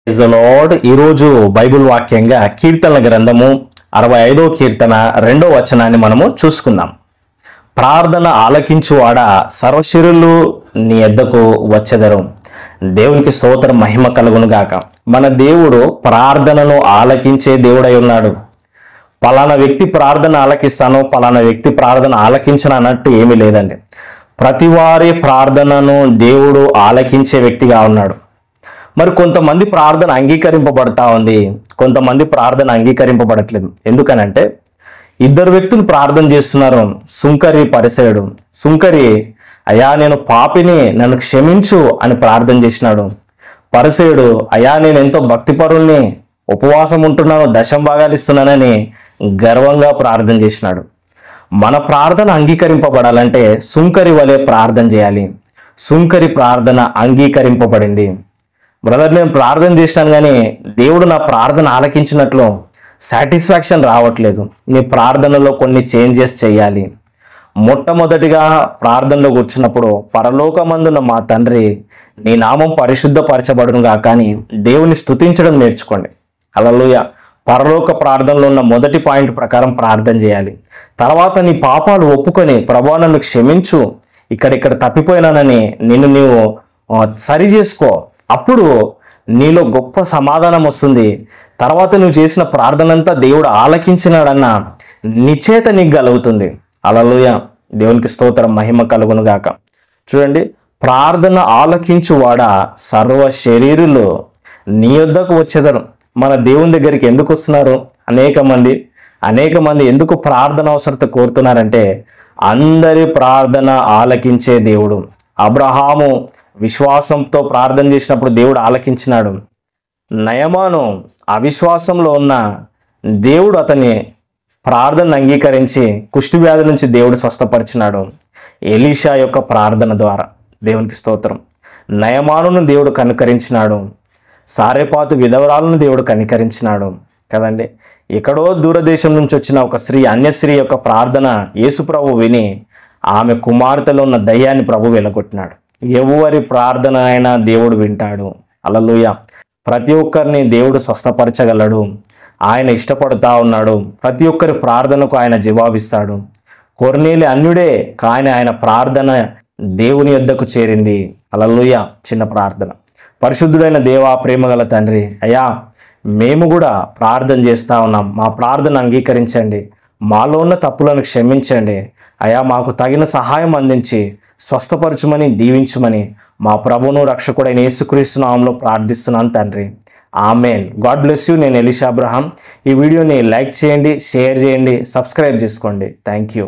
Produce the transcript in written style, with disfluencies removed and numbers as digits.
Praise the Lord. ఈరోజు Bible వాక్యంగా కీర్తనల గ్రంథము 65వ కీర్తన 2వ వచనాన్ని మనము చూసుకుందాం. ప్రార్థన ఆలకించువాడా సర్వశరీరులు నీ యొద్దకు వచ్చెదరు. దేవునికి స్తోత్రం, మహిమ కలుగును గాక. మన దేవుడు ప్రార్థనను ఆలకించే దేవుడై ఉన్నాడు. పలానా వ్యక్తి ప్రార్థన ఆలకిస్తాను, పలానా వ్యక్తి ప్రార్థన ఆలకించను అన్నట్టు ఏమీ లేదండి. ప్రతి వారి ప్రార్థనను దేవుడు ఆలకించే వ్యక్తిగా ఉన్నాడు. మరి కొంతమంది ప్రార్థన అంగీకరింపబడతా ఉంది, కొంతమంది ప్రార్థన అంగీకరింపబడట్లేదు. ఎందుకనంటే ఇద్దరు వ్యక్తులు ప్రార్థన చేస్తున్నారు. సుంకరి, పరిసయుడు. సుంకరి, అయ్యా నేను పాపిని, నన్ను క్షమించు అని ప్రార్థన చేసినాడు. పరిసయుడు, అయ్యా నేను ఎంతో భక్తిపరుల్ని, ఉపవాసం ఉంటున్నాను, దశం భాగాలు ఇస్తున్నానని గర్వంగా ప్రార్థన చేసినాడు. మన ప్రార్థన అంగీకరింపబడాలంటే సుంకరి వలె ప్రార్థన చేయాలి. సుంకరి ప్రార్థన అంగీకరింపబడింది. బ్రదర్, నేను ప్రార్థన చేసినాను కానీ దేవుడు నా ప్రార్థన ఆలకించినట్లు సాటిస్ఫాక్షన్ రావట్లేదు. నీ ప్రార్థనలో కొన్ని చేంజెస్ చేయాలి. మొట్టమొదటిగా ప్రార్థనలో కూర్చున్నప్పుడు పరలోకమందున్న మా తండ్రి నీ నామం పరిశుద్ధపరచబడునుగా కానీ దేవుని స్తుతించడం నేర్చుకోండి. హల్లెలూయా. పరలోక ప్రార్థనలో ఉన్న మొదటి పాయింట్ ప్రకారం ప్రార్థన చేయాలి. తర్వాత నీ పాపాలు ఒప్పుకొని ప్రభువా నన్ను క్షమించు, ఇక్కడ తప్పిపోయినానని నిన్ను నీవు సరి చేసుకో. అప్పుడు నీలో గొప్ప సమాధానం వస్తుంది. తర్వాత నువ్వు చేసిన ప్రార్థన అంతా దేవుడు ఆలకించినాడన్న నిశ్చయత నీకు కలుగుతుంది. హల్లెలూయా. దేవునికి స్తోత్రం, మహిమ కలుగును గాక. చూడండి, ప్రార్థన ఆలకించువాడా సర్వ శరీరులు నీ యొద్దకు వచ్చెదరు. మన దేవుని దగ్గరికి ఎందుకు వస్తున్నారు? అనేక మంది ఎందుకు ప్రార్థన అవసరత కోరుతున్నారంటే అందరి ప్రార్థన ఆలకించే దేవుడు. అబ్రహాము విశ్వాసంతో ప్రార్థన చేసినప్పుడు దేవుడు ఆలకించినాడు. నయమాను అవిశ్వాసంలో ఉన్న దేవుడు అతని ప్రార్థన అంగీకరించి కుష్టి వ్యాధి నుంచి దేవుడు స్వస్థపరిచినాడు. ఎలీషా యొక్క ప్రార్థన ద్వారా. దేవునికి స్తోత్రం. నయమానును దేవుడు కనికరించినాడు. సారెపాతు విధవరాలను దేవుడు కనికరించినాడు కదండి. ఎక్కడో దూరదేశం నుంచి వచ్చిన ఒక స్త్రీ, అన్యస్త్రీ యొక్క ప్రార్థన యేసు ప్రభు విని ఆమె కుమార్తెలో ఉన్న దయ్యాన్ని ప్రభు వెలగొట్టినాడు. ఎవరి ప్రార్థన అయినా దేవుడు వింటాడు. హల్లెలూయా. ప్రతి ఒక్కరిని దేవుడు స్వస్థపరచగలడు. ఆయన ఇష్టపడుతూ ఉన్నాడు. ప్రతి ఒక్కరి ప్రార్థనకు ఆయన జవాబిస్తాడు. కొర్నేలి అన్యుడే కానీ ఆయన ప్రార్థన దేవుని యొద్దకు చేరింది. హల్లెలూయా. చిన్న ప్రార్థన. పరిశుద్ధుడైన దేవా, ప్రేమగల తండ్రి, అయ్యా మేము కూడా ప్రార్థన చేస్తూ ఉన్నాం. మా ప్రార్థన అంగీకరించండి. మాలో ఉన్న తప్పులను క్షమించండి. అయ్యా మాకు తగిన సహాయం అందించి స్వస్థపరచుమని, దీవించుమని మా ప్రభువును రక్షకుడైన యేసుక్రీస్తు నామములో ప్రార్థిస్తున్నాను తండ్రి. ఆమెన్. God bless you. నేను ఎలీషా అబ్రహాం. ఈ వీడియోని లైక్ చేయండి, షేర్ చేయండి, సబ్స్క్రైబ్ చేసుకోండి. Thank you.